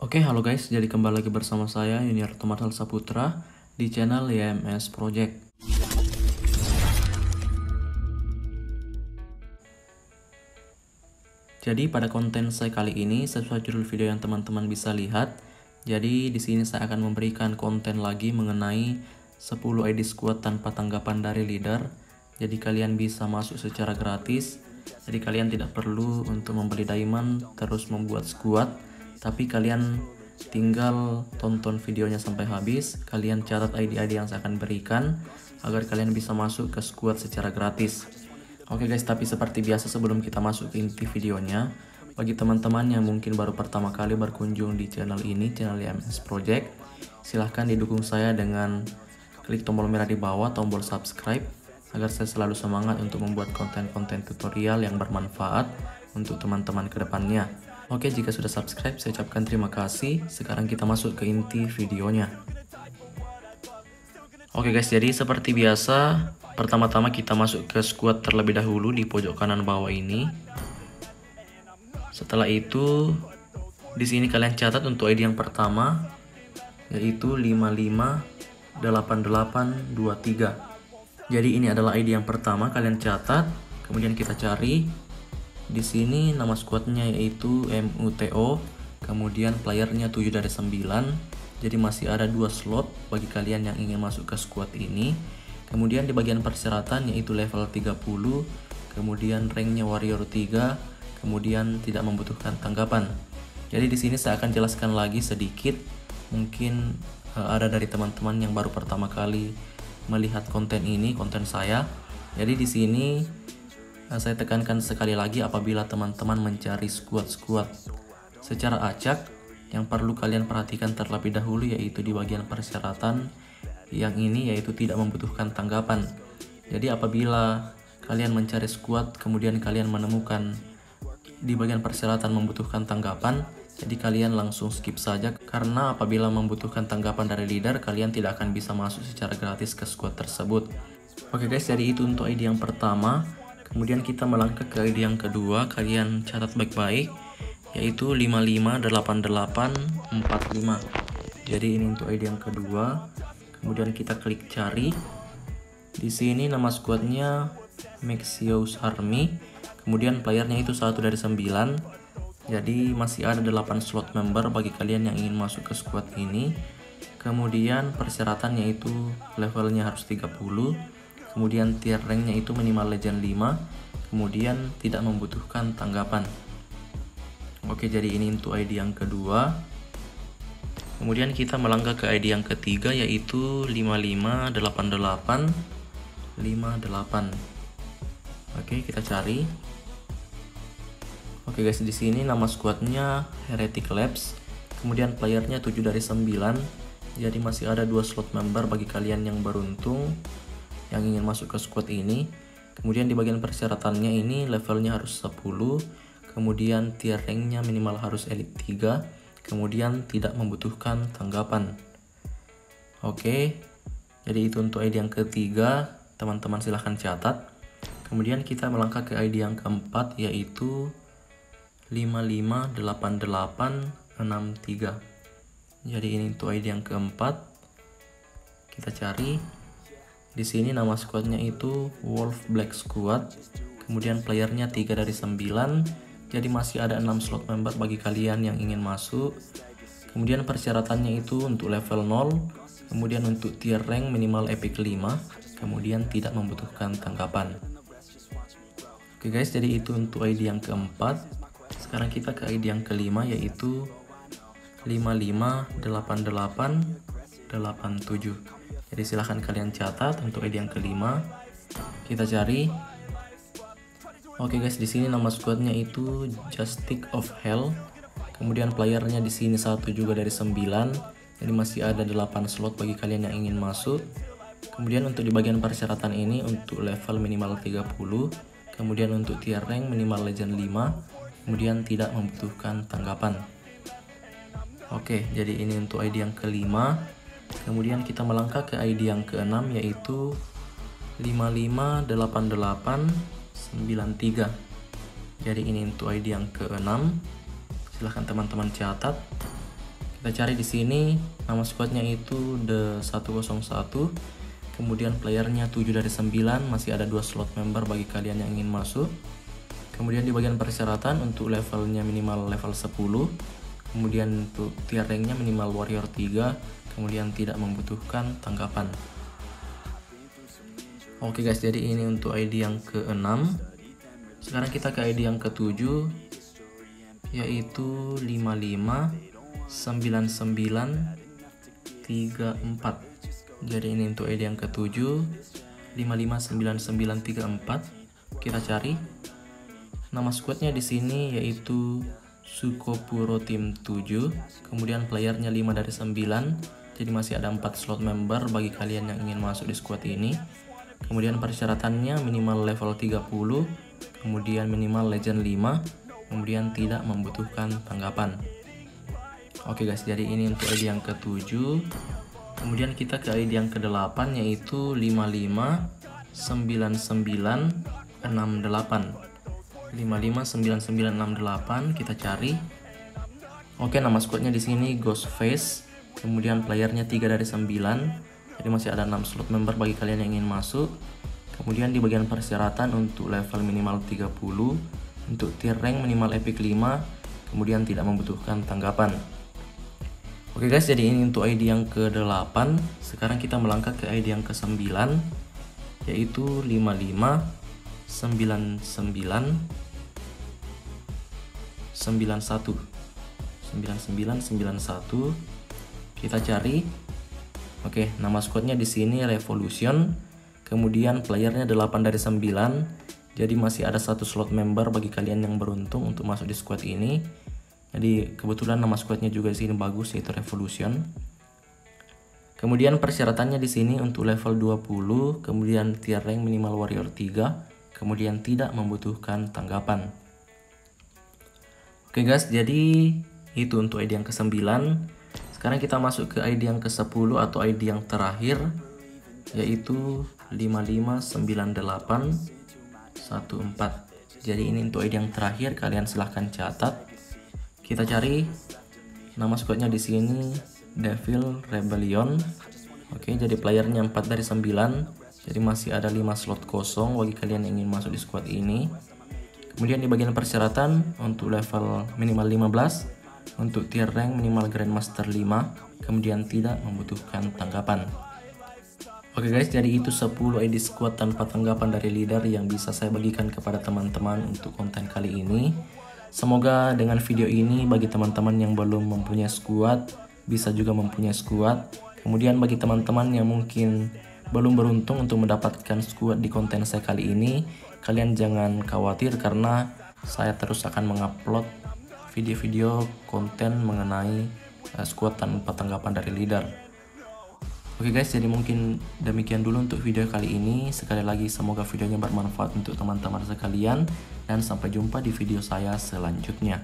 Oke, halo guys, jadi kembali lagi bersama saya Yuniar Tomatal Saputra di channel YMS Project. Jadi pada konten saya kali ini sesuai judul video yang teman-teman bisa lihat. Jadi di sini saya akan memberikan konten lagi mengenai 10 ID squad tanpa tanggapan dari leader. Jadi kalian bisa masuk secara gratis. Jadi kalian tidak perlu untuk membeli diamond terus membuat squad, tapi kalian tinggal tonton videonya sampai habis. Kalian catat ID-ID yang saya akan berikan agar kalian bisa masuk ke squad secara gratis. Oke guys, tapi seperti biasa sebelum kita masuk ke inti videonya, bagi teman-teman yang mungkin baru pertama kali berkunjung di channel ini, channel YMS Project, silahkan didukung saya dengan klik tombol merah di bawah, tombol subscribe, agar saya selalu semangat untuk membuat konten-konten tutorial yang bermanfaat untuk teman-teman ke depannya. Oke, jika sudah subscribe, saya ucapkan terima kasih. Sekarang kita masuk ke inti videonya. Oke guys, jadi seperti biasa, pertama-tama kita masuk ke squad terlebih dahulu di pojok kanan bawah ini. Setelah itu, di sini kalian catat untuk ID yang pertama, yaitu 558823. Jadi ini adalah ID yang pertama, kalian catat, kemudian kita cari. Di sini nama squadnya yaitu MUTO, kemudian playernya 7 dari 9. Jadi masih ada 2 slot bagi kalian yang ingin masuk ke squad ini. Kemudian di bagian persyaratan yaitu level 30, kemudian ranknya warrior 3, kemudian tidak membutuhkan tanggapan. Jadi di sini saya akan jelaskan lagi sedikit, mungkin ada dari teman-teman yang baru pertama kali melihat konten ini, konten saya. Jadi di sini saya tekankan sekali lagi, apabila teman-teman mencari squad-squad secara acak, yang perlu kalian perhatikan terlebih dahulu yaitu di bagian persyaratan yang ini, yaitu tidak membutuhkan tanggapan. Jadi apabila kalian mencari squad kemudian kalian menemukan di bagian persyaratan membutuhkan tanggapan, jadi kalian langsung skip saja, karena apabila membutuhkan tanggapan dari leader, kalian tidak akan bisa masuk secara gratis ke squad tersebut. Oke guys, jadi itu untuk ID yang pertama. Kemudian kita melangkah ke ID yang kedua, kalian catat baik-baik, yaitu 558845. Jadi ini untuk ID yang kedua. Kemudian kita klik cari. Di sini nama squadnya Maxios Army. Kemudian playernya itu 1 dari 9. Jadi masih ada 8 slot member bagi kalian yang ingin masuk ke squad ini. Kemudian persyaratannya itu levelnya harus 30. Kemudian tier ranknya itu minimal legend 5. Kemudian tidak membutuhkan tanggapan. Oke, jadi ini untuk ID yang kedua. Kemudian kita melangkah ke ID yang ketiga, yaitu 558858. Oke, kita cari. Oke guys, di sini nama squadnya Heretic Labs. Kemudian playernya 7 dari 9. Jadi masih ada 2 slot member bagi kalian yang beruntung yang ingin masuk ke squad ini. Kemudian di bagian persyaratannya ini levelnya harus 10. Kemudian tier ranknya minimal harus elite 3. Kemudian tidak membutuhkan tanggapan. Oke, jadi itu untuk ID yang ketiga. Teman-teman silahkan catat. Kemudian kita melangkah ke ID yang keempat, yaitu 558863. Jadi ini untuk ID yang keempat. Kita cari. Di sini nama squadnya itu Wolf Black Squad. Kemudian playernya 3 dari 9. Jadi masih ada 6 slot member bagi kalian yang ingin masuk. Kemudian persyaratannya itu untuk level 0. Kemudian untuk tier rank minimal epic 5. Kemudian tidak membutuhkan tanggapan. Oke guys, jadi itu untuk ID yang keempat. Sekarang kita ke ID yang kelima, yaitu 558887. Jadi silahkan kalian catat untuk ID yang kelima. Kita cari. Oke guys, di sini nama squadnya itu Justice of Hell. Kemudian playernya di sini 1 juga dari 9. Jadi masih ada 8 slot bagi kalian yang ingin masuk. Kemudian untuk di bagian persyaratan ini untuk level minimal 30. Kemudian untuk tier rank minimal legend 5. Kemudian tidak membutuhkan tanggapan. Oke, jadi ini untuk ID yang kelima. Kemudian kita melangkah ke ID yang keenam, yaitu 558893. Jadi ini untuk ID yang keenam. Silahkan teman-teman catat. Kita cari di sini, nama squadnya itu The 101. Kemudian playernya 7 dari 9, masih ada 2 slot member bagi kalian yang ingin masuk. Kemudian di bagian persyaratan untuk levelnya minimal level 10. Kemudian untuk tier ranknya minimal warrior 3. Kemudian tidak membutuhkan tanggapan. Oke guys, jadi ini untuk ID yang ke-6. Sekarang kita ke ID yang ke-7, yaitu 559934. Jadi ini untuk ID yang ke-7, 559934. Kita cari. Nama squadnya di sini yaitu Sukopuro Team 7. Kemudian playernya 5 dari 9. Jadi masih ada 4 slot member bagi kalian yang ingin masuk di squad ini. Kemudian persyaratannya minimal level 30, kemudian minimal legend 5, kemudian tidak membutuhkan tanggapan. Oke guys, jadi ini untuk ID yang ke-7. Kemudian kita ke ID yang ke-8 yaitu 559968. 559968 kita cari. Oke, nama squadnya di sini Ghostface. Kemudian playernya 3 dari 9. Jadi masih ada 6 slot member bagi kalian yang ingin masuk. Kemudian di bagian persyaratan untuk level minimal 30, untuk tier rank minimal epic 5, kemudian tidak membutuhkan tanggapan. Oke guys, jadi ini untuk ID yang ke-8. Sekarang kita melangkah ke ID yang ke-9, yaitu 559991. Kita cari. Oke, nama squadnya di sini Revolution. Kemudian playernya 8 dari 9. Jadi masih ada 1 slot member bagi kalian yang beruntung untuk masuk di squad ini. Jadi kebetulan nama squadnya juga di sini bagus, yaitu Revolution. Kemudian persyaratannya di sini untuk level 20, kemudian tier rank minimal warrior 3, kemudian tidak membutuhkan tanggapan. Oke guys, jadi itu untuk ID yang ke-9. Sekarang kita masuk ke ID yang ke-10 atau ID yang terakhir, yaitu 559814. Jadi ini untuk ID yang terakhir, kalian silahkan catat. Kita cari. Nama squadnya di sini Devil Rebellion. Oke, jadi playernya 4 dari 9. Jadi masih ada 5 slot kosong bagi kalian yang ingin masuk di squad ini. Kemudian di bagian persyaratan untuk level minimal 15, untuk tier rank minimal Grandmaster 5, kemudian tidak membutuhkan tanggapan. Oke guys, jadi itu 10 ID squad tanpa tanggapan dari leader yang bisa saya bagikan kepada teman-teman untuk konten kali ini. Semoga dengan video ini bagi teman-teman yang belum mempunyai squad bisa juga mempunyai squad. Kemudian bagi teman-teman yang mungkin belum beruntung untuk mendapatkan squad di konten saya kali ini, kalian jangan khawatir karena saya terus akan mengupload video-video konten mengenai squad tanpa tanggapan dari leader. Oke guys, jadi mungkin demikian dulu untuk video kali ini. Sekali lagi semoga videonya bermanfaat untuk teman-teman sekalian, dan sampai jumpa di video saya selanjutnya.